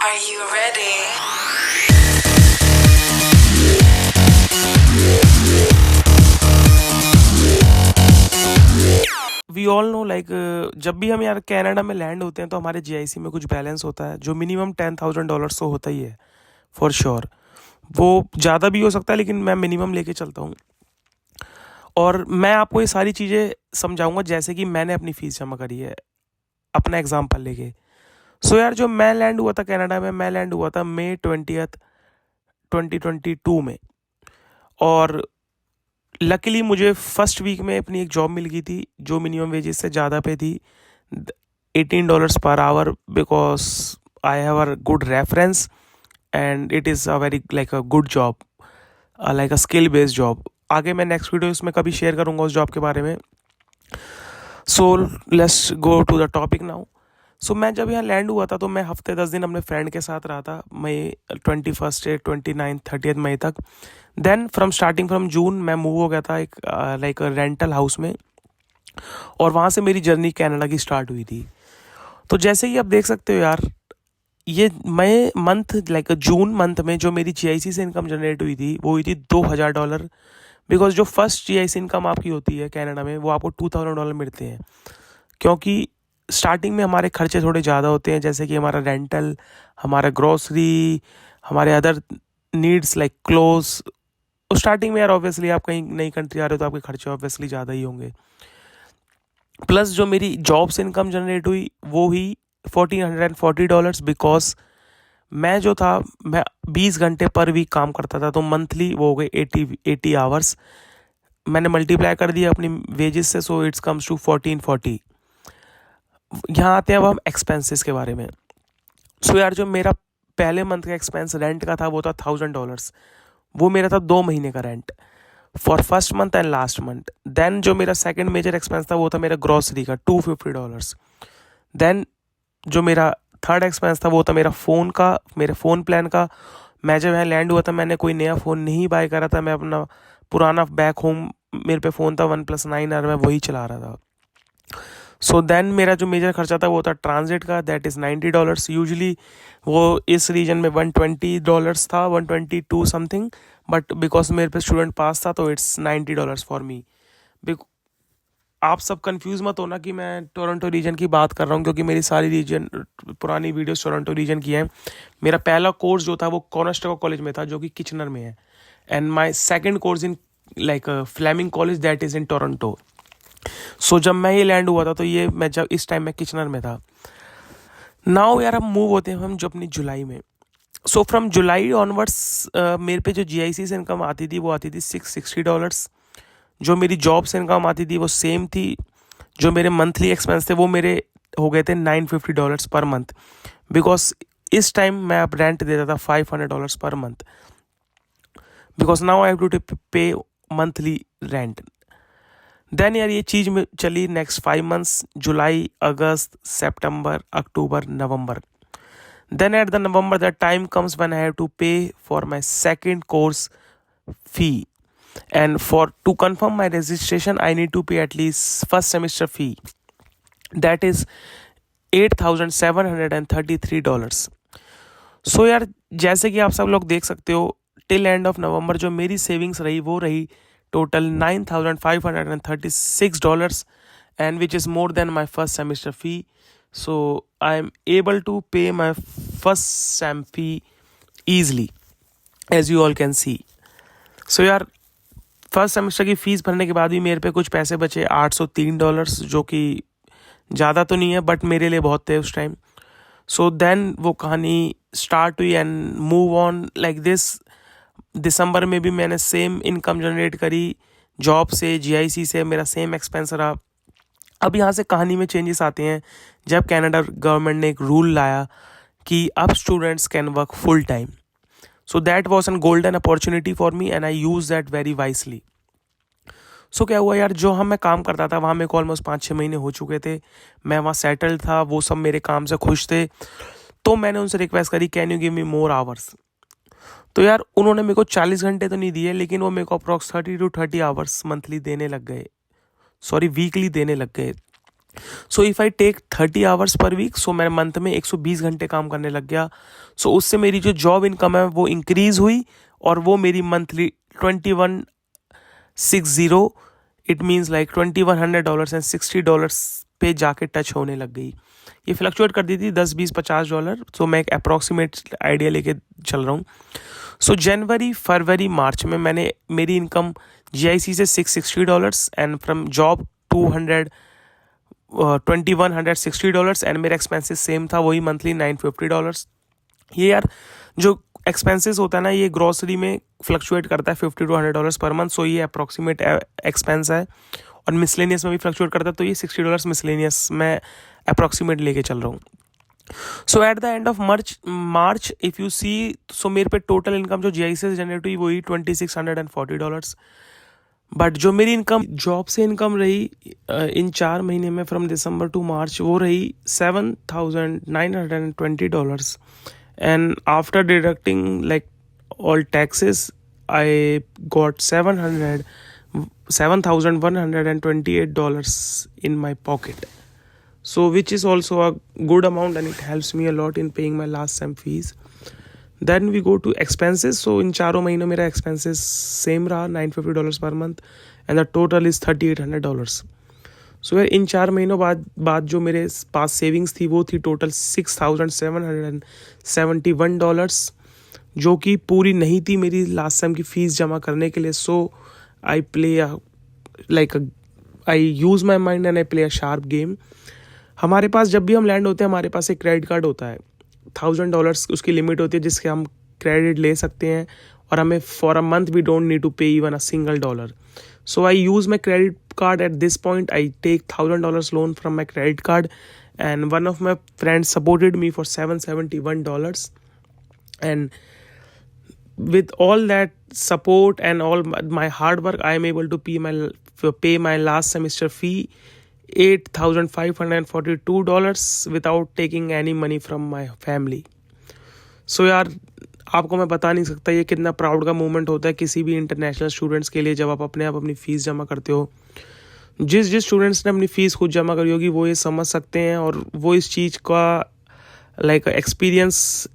Are you ready? We all know like जब भी हम यार कनाडा में लैंड होते हैं तो हमारे जीआईसी में कुछ बैलेंस होता है जो मिनिमम $10,000 तो होता ही है फॉर श्योर। वो ज़्यादा भी हो सकता है लेकिन मैं मिनिमम लेके चलता हूँ। और मैं आपको ये सारी चीज़ें समझाऊंगा जैसे कि मैंने अपनी फ़ीस जमा करी है, अपना एग्जाम्पल लेके। सो यार जो मैं लैंड हुआ था कनाडा में, मैं लैंड हुआ था May 20th 2022 में। और लकीली मुझे फर्स्ट वीक में अपनी एक जॉब मिल गई थी जो मिनिमम वेजेस से ज़्यादा पे थी, $18 per hour, because I have a good reference and it is a very like a good job, like a skill based job. आगे मैं नेक्स्ट वीडियो इसमें कभी शेयर करूँगा उस जॉब के बारे में। So let's go to the topic now. So मैं जब यहाँ लैंड हुआ था तो मैं हफ्ते 10 दिन अपने फ्रेंड के साथ रहा था, मई 21 से 29 30 मई तक। देन फ्रॉम जून मैं मूव हो गया था एक लाइक रेंटल हाउस में, और वहाँ से मेरी जर्नी कनाडा की स्टार्ट हुई थी। तो जैसे कि आप देख सकते हो यार, ये मई मंथ लाइक जून मंथ में जो मेरी जीआईसी से इनकम जनरेट हुई थी वो हुई थी $2,000। बिकॉज जो फर्स्ट जीआईसी इनकम आपकी होती है कनाडा में वो आपको $2,000 मिलते हैं, क्योंकि स्टार्टिंग में हमारे खर्चे थोड़े ज़्यादा होते हैं, जैसे कि हमारा रेंटल, हमारा ग्रोसरी, हमारे other needs like clothes. Starting में यार ऑब्वियसली आप कहीं नई कंट्री आ रहे हो तो आपके खर्चे ऑब्वियसली ज़्यादा ही होंगे। प्लस जो मेरी जॉब से इनकम जनरेट हुई वो हुई $1,440, बिकॉज मैं जो था मैं 20 घंटे पर वीक काम करता था, तो मंथली वो हो गए 80 आवर्स। मैंने मल्टीप्लाई कर दिया अपनी वेजेस से, सो इट्स कम्स टू 1440। यहाँ आते हैं अब हम एक्सपेंसेस के बारे में। सो यार जो मेरा पहले मंथ का एक्सपेंस रेंट का था वो था $1,000। वो मेरा था 2 महीने का rent for first month and last month. Then जो मेरा सेकंड मेजर एक्सपेंस था वो था मेरा ग्रॉसरी का $250। देन जो मेरा थर्ड एक्सपेंस था वो था मेरा फ़ोन का, मेरे फ़ोन प्लान का। मैं जब यहाँ लैंड हुआ था मैंने कोई नया फ़ोन नहीं बाय करा था, मैं अपना पुराना बैक होम मेरे पे फ़ोन था OnePlus 9 और मैं वही चला रहा था। सो देन मेरा जो मेजर खर्चा था वो था ट्रांजिट का, दैट इज़ $90। यूजली वो इस रीजन में $120 था, 122 समथिंग, बट बिकॉज मेरे पे स्टूडेंट पास था तो इट्स $90 फॉर मी। आप सब कंफ्यूज मत होना कि मैं टोरंटो रीजन की बात कर रहा हूँ, क्योंकि मेरी सारी रीजन पुरानी वीडियोस टोरंटो रीजन की हैं। मेरा पहला कोर्स जो था वो कॉनेस्टेगो कॉलेज में था जो कि किचनर में है, and my second course in like Fleming college that is in Toronto. So जब मैं ये लैंड हुआ था तो ये मैं जब इस टाइम मैं किचनर में था। नाउ यार हम मूव होते हैं हम जो अपनी जुलाई में। सो फ्रॉम जुलाई ऑनवर्ड्स मेरे पे जो जीआईसी से इनकम आती थी वो आती थी $660। जो मेरी जॉब से इनकम आती थी वो सेम थी। जो मेरे मंथली एक्सपेंस थे वो मेरे हो गए थे $950 पर मंथ, बिकॉज इस टाइम मैं अब रेंट देता था $500 per month, because now I have to pay monthly rent. Then यार ये चीज़ में चली नेक्स्ट 5 मंथ्स, जुलाई, अगस्त, सितंबर, अक्टूबर, नवंबर। Then at the November, that time comes when I have to pay for my second course fee. And to confirm my registration, I need to pay at least first semester fee. That is $8,733. So यार जैसे कि आप सब लोग देख सकते हो, till end of November जो मेरी सेविंग्स रही वो रही total $9,536, and which is more than my first semester fee. So I am able to pay my first sem fee easily, as you all can see. So यार first semester की fees भरने के बाद भी मेरे पे कुछ पैसे बचे $803, जो कि ज़्यादा तो नहीं है बट मेरे लिए बहुत थे उस टाइम। सो देन वो कहानी स्टार्ट हुई and move on like this. दिसंबर में भी मैंने सेम इनकम जनरेट करी जॉब से, जीआईसी से, मेरा सेम एक्सपेंस रहा। अब यहाँ से कहानी में चेंजेस आते हैं जब कनाडा गवर्नमेंट ने एक रूल लाया कि अब students can work full time. So that was an golden opportunity for me and I use that very wisely. So क्या हुआ यार, जो मैं काम करता था वहाँ मेरे को ऑलमोस्ट 5-6 महीने हो चुके थे, मैं वहाँ सेटल्ड था, वो सब मेरे काम से खुश थे। तो मैंने उनसे रिक्वेस्ट करी can you give me more hours. तो यार उन्होंने मेरे को 40 घंटे तो नहीं दिए, लेकिन वो मेरे को अप्रॉक्स 30 to 30 आवर्स मंथली देने लग गए, सॉरी वीकली देने लग गए। So if I take 30 hours per week, so मैं मंथ में 120 घंटे काम करने लग गया। सो उससे मेरी जो जॉब इनकम है वो इंक्रीज़ हुई और वो मेरी monthly 2160, it means like $2100 and $60 पे जाके टच होने लग गई। ये फ्लक्चुएट कर दी थी 10, 20, $50। तो मैं एक अप्रॉक्सीमेट आइडिया लेके चल रहा हूँ। सो जनवरी, फरवरी, मार्च में मैंने मेरी इनकम GIC से $660 एंड फ्रॉम जॉब $2160 एंड मेरा एक्सपेंसेस सेम था, वही मंथली $950। ये यार जो एक्सपेंसेस होता है ना, ये ग्रॉसरी में फ्लक्चुएट करता है $50 to $100 पर मंथ। सो ये अप्रॉक्सीमेट एक्सपेंस है और मिसलेनियस में भी फ्लक्चुएट करता है, तो ये $60 मिसलेनियस मैं अप्रॉक्सीमेट लेके चल रहा हूँ। So at the end of March if you see, so मेरे पे टोटल इनकम जो GIC से जनरेट हुई वही $2640। बट जो मेरी इनकम जॉब से इनकम रही इन 4 महीने में फ्रॉम दिसंबर टू मार्च, वो रही $7,920। And after deducting like all taxes, I got $7,128 in my pocket. So which is also a good amount and it helps me a lot in paying my last sem fees. Then we go to expenses. So in 4 महीनों मेरा expenses same रहा $950 per month and the total is $3,800. सो यार इन 4 महीनों बाद जो मेरे पास savings थी वो थी टोटल $6,771, जो कि पूरी नहीं थी मेरी लास्ट सेम की फ़ीस जमा करने के लिए। So I use my mind and I play a sharp game. हमारे पास जब भी हम लैंड होते हैं हमारे पास एक क्रेडिट कार्ड होता है, $1,000 उसकी लिमिट होती है जिसके हम क्रेडिट ले सकते हैं और हमें for a month we don't need to pay even a single dollar. So I use my credit card at this point. I take $1,000 loan from my credit card, and one of my friends supported me for $771. And with all that support and all my hard work, I am able to pay my last semester fee $8,542 without taking any money from my family. So यार आपको मैं बता नहीं सकता ये कितना proud का moment होता है किसी भी इंटरनेशनल स्टूडेंट्स के लिए, जब आप अपनी फ़ीस जमा करते हो। जिस स्टूडेंट्स ने अपनी फ़ीस खुद जमा करी होगी वो ये समझ सकते हैं और वो इस चीज़ का एक्सपीरियंस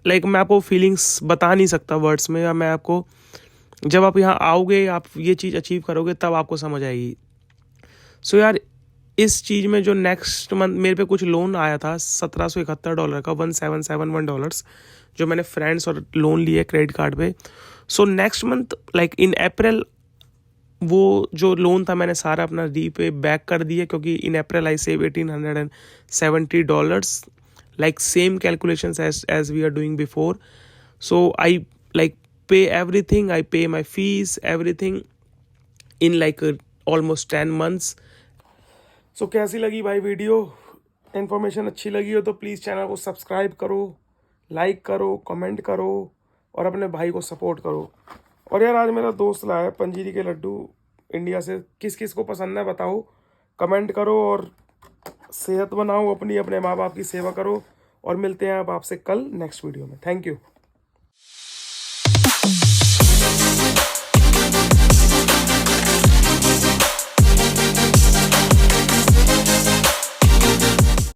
मैं आपको फीलिंग्स बता नहीं सकता वर्ड्स में। मैं आपको जब आप यहाँ आओगे आप ये चीज़ अचीव करोगे तब आपको समझ आएगी। सो यार इस चीज़ में जो नेक्स्ट मंथ मेरे पे कुछ लोन आया था $1,771 का, $1,771, जो मैंने फ्रेंड्स और लोन लिए क्रेडिट कार्ड पे। सो नेक्स्ट मंथ इन अप्रैल वो जो लोन था मैंने सारा अपना रीपे बैक कर दिया, क्योंकि in April I save $1,870, same calculations as we are doing before. So I pay everything, I pay my fees everything in almost 10 months। सो कैसी लगी भाई वीडियो? इन्फॉर्मेशन अच्छी लगी हो तो प्लीज़ चैनल को सब्सक्राइब करो, लाइक करो, कमेंट करो और अपने भाई को सपोर्ट करो। और यार आज मेरा दोस्त लाया है पंजीरी के लड्डू इंडिया से, किस किस को पसंद है बताओ, कमेंट करो और सेहत बनाओ अपनी, अपने माँ बाप की सेवा करो। और मिलते हैं अब आपसे कल नेक्स्ट वीडियो में। Thank you.